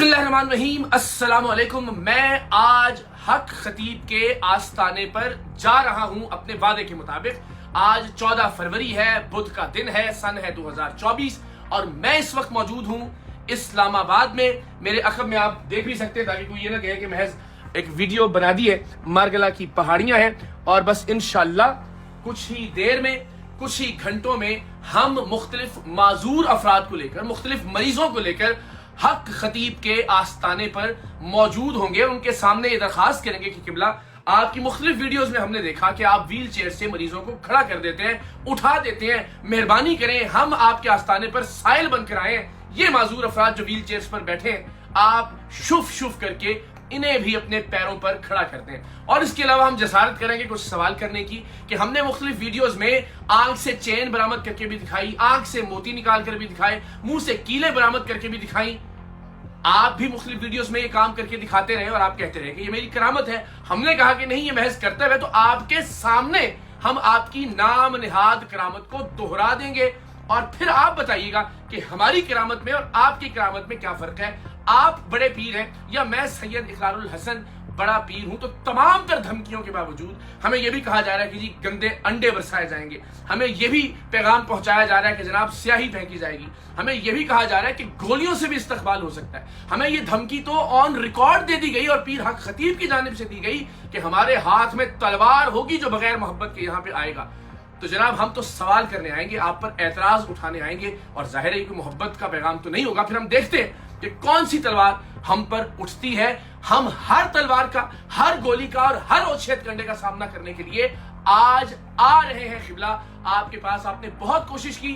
बिस्मिल्लाहिर्रहमानिर्रहीम, अस्सलाम वालेकुम। मैं आज हक खतीब के आस्थाने पर जा रहा हूं अपने वादे के मुताबिक। आज 14 फरवरी है, बुध का दिन है, सन है 2024 और मैं इस वक्त मौजूद हूं इस्लामाबाद में। मेरे अखब में आप देख भी सकते हैं ताकि कोई ये ना कहे कि महज एक वीडियो बना दी है। मारगला की पहाड़ियां हैं और बस इंशाअल्लाह कुछ ही देर में, कुछ ही घंटों में हम मुख्तलिफ माजूर अफराद को लेकर, मुख्तलिफ मरीजों को लेकर हक खतीब के आस्थाने पर मौजूद होंगे। उनके सामने ये दरखास्त करेंगे कि किबला, आपकी मुख्तलिफ वीडियोस में हमने देखा कि आप व्हील चेयर से मरीजों को खड़ा कर देते हैं, उठा देते हैं। मेहरबानी करें, हम आपके आस्थाने पर साइल बनकर आए। ये माजूर अफराद जो व्हील चेयर्स पर बैठे हैं, आप शुफ शुफ करके इन्हें भी अपने पैरों पर खड़ा करते हैं। और इसके अलावा हम जसारत करेंगे कुछ सवाल करने की कि हमने मुख्तलिफ वीडियोस में आंख से चेन बरामद करके भी दिखाई, आंख से मोती निकाल कर भी दिखाए, मुंह से कीले बरामद करके भी दिखाई। आप भी मुख्तलिफ वीडियोस में ये काम करके दिखाते रहे और आप कहते रहे कि ये मेरी करामत है। हमने कहा कि नहीं, ये महज कर्तव्य है। तो आपके सामने हम आपकी नाम निहाद करामत को दोहरा देंगे और फिर आप बताइएगा कि हमारी करामत में और आपकी करामत में क्या फर्क है। आप बड़े पीर हैं या मैं सैयद इकरारुल हसन बड़ा पीर हूं। तो तमाम तर धमकियों के बावजूद हमें यह भी कहा जा रहा है कि जी गंदे अंडे बरसाए जाएंगे। हमें यह भी पैगाम पहुंचाया जा रहा है कि जनाब स्याही फेंकी जाएगी। हमें यह भी कहा जा रहा है कि गोलियों से भी इस्तकबाल हो सकता है। हमें यह धमकी तो ऑन रिकॉर्ड दे दी गई और पीर हक खतीब की जानिब से दी गई कि हमारे हाथ में तलवार होगी जो बगैर मोहब्बत के यहां पे आएगा। तो जनाब, हम तो सवाल करने आएंगे, आप पर एतराज उठाने आएंगे और जाहिर है कि मोहब्बत का पैगाम तो नहीं होगा। फिर हम देखते हैं कि कौन सी तलवार हम पर उठती है। हम हर तलवार का, हर गोली का और हर ओछेद कंडे का सामना करने के लिए आज आ रहे हैं किबला आपके पास। आपने बहुत कोशिश की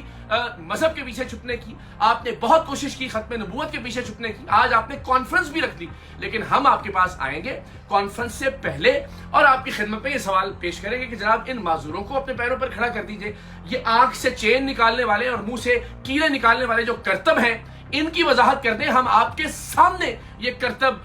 मजहब के पीछे छुपने की, आपने बहुत कोशिश की खत्म नबूवत के पीछे छुपने की। आज आपने कॉन्फ्रेंस भी रख ली, लेकिन हम आपके पास आएंगे कॉन्फ्रेंस से पहले और आपकी खिदमत में ये सवाल पेश करेंगे कि जनाब, इन माजूरों को अपने पैरों पर खड़ा कर दीजिए। ये आंख से चेन निकालने वाले और मुंह से कीले निकालने वाले जो करतब हैं, इनकी वजाहत कर दें। हम आपके सामने ये करतब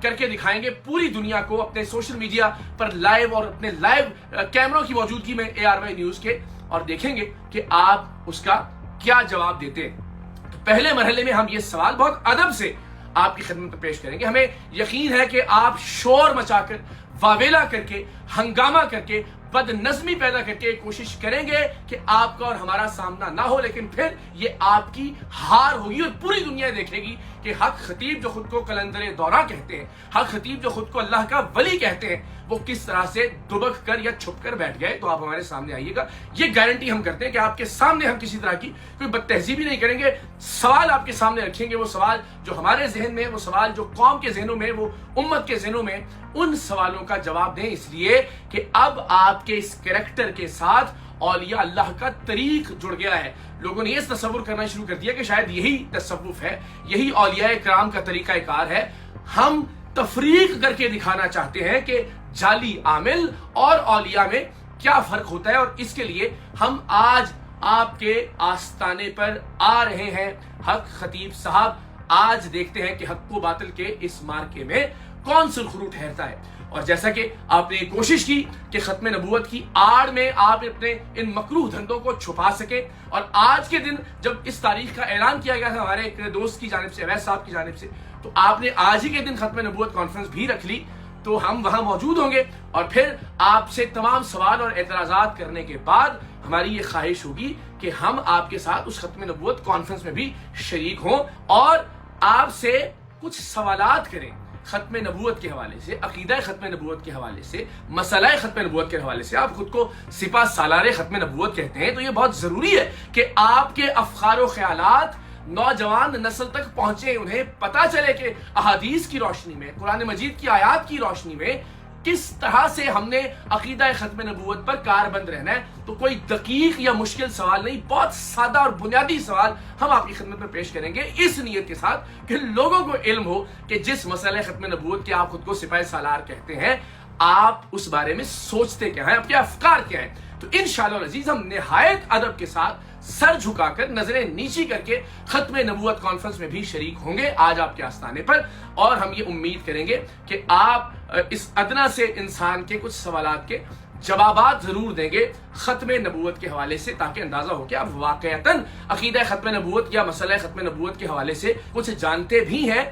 करके दिखाएंगे पूरी दुनिया को, अपने सोशल मीडिया पर लाइव और अपने लाइव कैमरों की मौजूदगी में ARY न्यूज के, और देखेंगे कि आप उसका क्या जवाब देते हैं। तो पहले मरहले में हम ये सवाल बहुत अदब से आपकी खिदमत में पेश करेंगे। हमें यकीन है कि आप शोर मचाकर, वावेला करके, हंगामा करके, बदनज़मी पैदा करके कोशिश करेंगे कि आपका और हमारा सामना ना हो, लेकिन फिर ये आपकी हार होगी और पूरी दुनिया देखेगी कि हक खतीब जो खुद को कलंदरे दौरा कहते हैं, हक खतीब जो खुद को अल्लाह का वली कहते हैं, वो किस तरह से दुबक कर या छुप कर बैठ गए। तो आप हमारे सामने आइएगा, ये गारंटी हम करते हैं कि आपके सामने हम किसी तरह की कोई बदतहजीबी नहीं करेंगे। सवाल आपके सामने रखेंगे, वो सवाल जो हमारे जहन में, वो सवाल जो कौम के जहनों में, वो उम्मत के जहनों में, उन सवालों का जवाब दें। इसलिए कि अब आपके इस कैरेक्टर के साथ औलिया अल्लाह का तरीक जुड़ गया है। लोगों ने ये तसव्वुर करना शुरू कर दिया कि शायद यही तसव्वुफ है, यही औलिया कराम का तरीका कार है। हम तफरीक करके दिखाना चाहते हैं कि जाली आमिल और औलिया में क्या फर्क होता है, और इसके लिए हम आज आपके आस्थाने पर आ रहे हैं हक खतीब साहब। आज देखते हैं कि हक को बातिल के इस मार्के में कौन सुरखरू ठहरता है। और जैसा कि आपने कोशिश की कि खत्म नबूवत की आड़ में आप अपने इन मकरूह धंधों को छुपा सके, और आज के दिन जब इस तारीख का ऐलान किया गया था हमारे एक दोस्त की जानिब से, अवैस साहब की जानिब से, तो आपने आज ही के दिन खत्म नबूवत कॉन्फ्रेंस भी रख ली। तो हम वहां मौजूद होंगे और फिर आपसे तमाम सवाल और एतराजात करने के बाद हमारी ये ख्वाहिश होगी कि हम आपके साथ उस खत्म नबूवत कॉन्फ्रेंस में भी शरीक हों और आपसे कुछ सवालात करें खत्म नबूवत के हवाले से, अकीदा खत्म नबूवत के हवाले से, मसला खत्म नबूवत के हवाले से। आप खुद को सिपा सालार खत्म नबूवत कहते हैं, तो ये बहुत जरूरी है कि आपके अफकार ख्यालात नौजवान नस्ल तक पहुंचे, उन्हें पता चले कि अहादीस की रोशनी में, कुरान मजीद की आयात की रोशनी में किस तरह से हमने अकीदा खत्म नबूवत पर कारबंद रहना है। तो कोई दकीक या मुश्किल सवाल नहीं, बहुत सादा और बुनियादी सवाल हम आपकी खिदमत में पेश करेंगे, इस नीयत के साथ कि लोगों को इल्म हो कि जिस मसले खत्म नबूवत के आप खुद को सिपाही सालार कहते हैं, आप उस बारे में सोचते क्या हैं, आपके अफकार क्या हैं। तो इंशाअल्लाह अजीज हम निहायत अदब के साथ, सर झुकाकर, नजरें नीची करके खत्म नबूवत कॉन्फ्रेंस में भी शरीक होंगे आज आपके आस्थाने पर। और हम ये उम्मीद करेंगे कि आप इस अदना से इंसान के कुछ सवालात के जवाबात जरूर देंगे खत्म नबूवत के हवाले से, ताकि अंदाजा हो कि आप वाकईतन अकीदा खत्म नबूवत या मसला खत्म नबूवत के हवाले से कुछ जानते भी हैं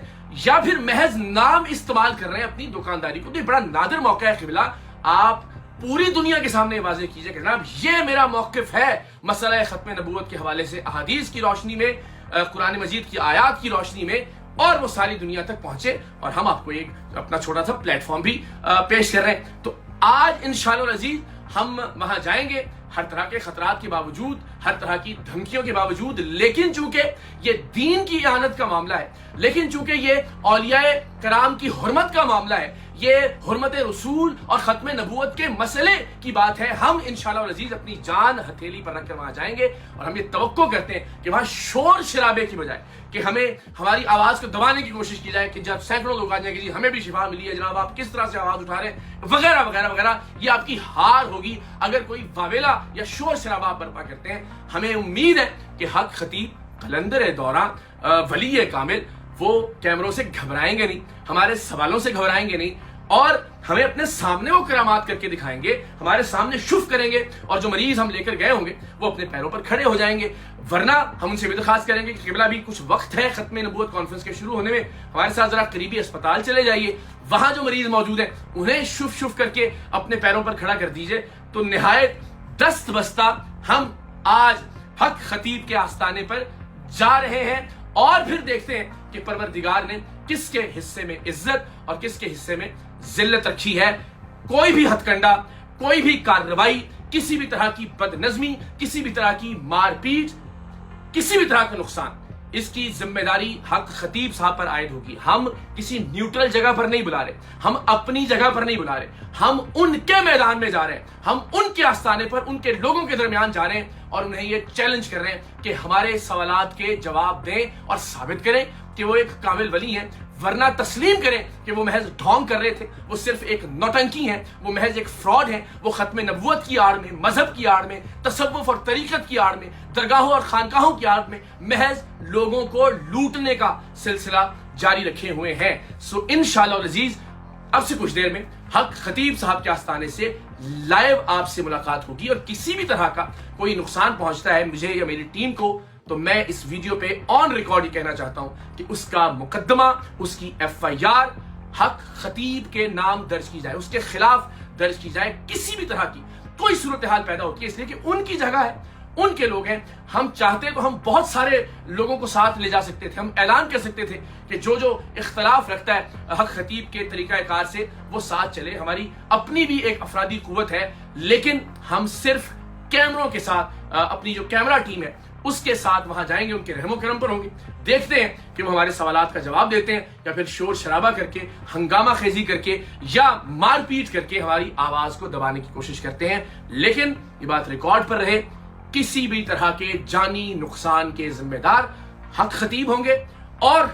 یا پھر محض نام استعمال کر رہے ہیں اپنی دکانداری کو. تو یہ بڑا نادر موقع ہے قبلہ, آپ پوری دنیا کے سامنے واضح کیجئے کہ جناب یہ میرا موقف ہے مسئلہ ختم نبوت کے حوالے سے, احادیث کی روشنی میں, قرآن مجید کی آیات کی روشنی میں, اور وہ ساری دنیا تک پہنچے, اور ہم آپ کو ایک اپنا چھوٹا سا پلیٹ فارم بھی پیش کر رہے ہیں. تو آج انشاءاللہ العزیز ہم وہاں جائیں گے, ہر طرح کے خطرات کے باوجود, ہر طرح کی دھمکیوں کے باوجود, لیکن چونکہ یہ دین کی اعانت کا معاملہ ہے, لیکن چونکہ یہ اولیاء کرام کی حرمت کا معاملہ ہے, یہ حرمت رسول اور ختم نبوت کے مسئلے کی بات ہے, ہم انشاءاللہ العزیز اپنی جان ہتھیلی پر رکھ کر وہاں جائیں گے. اور ہم یہ توقع کرتے ہیں کہ وہاں شور شرابے کی بجائے کہ ہمیں ہماری آواز کو دبانے کی کوشش کی جائے, کہ جب سینکڑوں لوگ آ جائیں گے جی ہمیں بھی شفا ملی ہے جناب, آپ کس طرح سے آواز اٹھا رہے ہیں وغیرہ وغیرہ وغیرہ, یہ آپ کی ہار ہوگی اگر کوئی واویلا یا شور شرابہ آپ برپا کرتے ہیں. ہمیں امید ہے کہ حق خطیب قلندر دوران ولی کامل وہ کیمروں سے گھبرائیں گے نہیں, ہمارے سوالوں سے گھبرائیں گے نہیں, اور ہمیں اپنے سامنے وہ کرامات کر کے دکھائیں گے, ہمارے سامنے شف کریں گے, اور جو مریض ہم لے کر گئے ہوں گے وہ اپنے پیروں پر کھڑے ہو جائیں گے. ورنہ ہم ان سے بھی درخواست کریں گے کہ قبلہ بھی کچھ وقت ہے ختم نبوت کانفرنس کے شروع ہونے میں, ہمارے ساتھ ذرا قریبی اسپتال چلے جائیے, وہاں جو مریض موجود ہیں انہیں شف شف کر کے اپنے پیروں پر کھڑا کر دیجئے. تو نہایت دست بستہ ہم آج حق خطیب کے آستانے پر جا رہے ہیں, اور پھر دیکھتے ہیں کہ پروردگار نے کس کے حصے میں عزت اور کس کے حصے میں ذلت رکھی ہے. کوئی بھی ہتھ کنڈا, کوئی بھی کارروائی, کسی بھی طرح کی بد نظمی, کسی بھی طرح کی مار پیٹ, کسی بھی طرح کا نقصان, اس کی ذمہ داری حق خطیب صاحب پر عائد ہوگی. ہم کسی نیوٹرل جگہ پر نہیں بلا رہے, ہم اپنی جگہ پر نہیں بلا رہے, ہم ان کے میدان میں جا رہے ہیں, ہم ان کے آستانے پر ان کے لوگوں کے درمیان جا رہے ہیں, اور انہیں یہ چیلنج کر رہے ہیں کہ ہمارے سوالات کے جواب دیں اور ثابت کریں کہ وہ ایک کامل ولی ہیں, ورنہ تسلیم کریں کہ وہ محض ڈھونگ کر رہے تھے, وہ صرف ایک نوٹنکی ہیں, وہ محض ایک فراڈ ہیں, وہ ختم نبوت کی آڑ میں, مذہب کی آڑ میں, تصوف اور طریقت کی آڑ میں, درگاہوں اور خانقاہوں کی آڑ میں محض لوگوں کو لوٹنے کا سلسلہ جاری رکھے ہوئے ہیں. سو انشاءاللہ العزیز اب سے کچھ دیر میں حق خطیب صاحب کے آستانے سے لائیو آپ سے ملاقات ہوگی, اور کسی بھی طرح کا کوئی نقصان پہنچتا ہے مجھے یا میری ٹیم کو تو میں اس ویڈیو پہ آن ریکارڈ ہی کہنا چاہتا ہوں کہ اس کا مقدمہ, اس کی FIR حق خطیب کے نام درج کی جائے, اس کے خلاف درج کی جائے. کسی بھی طرح کی کوئی صورتحال پیدا ہوتی ہے اس لیے کہ ان کی جگہ ہے, ان کے لوگ ہیں. ہم چاہتے تو ہم بہت سارے لوگوں کو ساتھ لے جا سکتے تھے, ہم اعلان کر سکتے تھے کہ جو اختلاف رکھتا ہے حق خطیب کے طریقہ کار سے وہ ساتھ چلے, ہماری اپنی بھی ایک افرادی قوت ہے, لیکن ہم صرف کیمروں کے ساتھ اپنی جو کیمرہ ٹیم ہے اس کے ساتھ وہاں جائیں گے, ان کے رحم و کرم پر ہوں گے. دیکھتے ہیں کہ وہ ہمارے سوالات کا جواب دیتے ہیں یا پھر شور شرابہ کر کے, ہنگامہ خیزی کر کے, یا مار پیٹ کر کے ہماری آواز کو دبانے کی کوشش کرتے ہیں. لیکن یہ بات ریکارڈ پر رہے, کسی بھی طرح کے جانی نقصان کے ذمہ دار حق خطیب ہوں گے, اور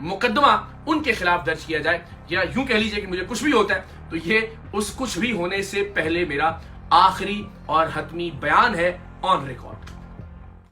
مقدمہ ان کے خلاف درج کیا جائے, یا یوں کہہ لیجئے کہ مجھے کچھ بھی ہوتا ہے تو یہ اس کچھ بھی ہونے سے پہلے میرا آخری اور حتمی بیان ہے آن ریکارڈ.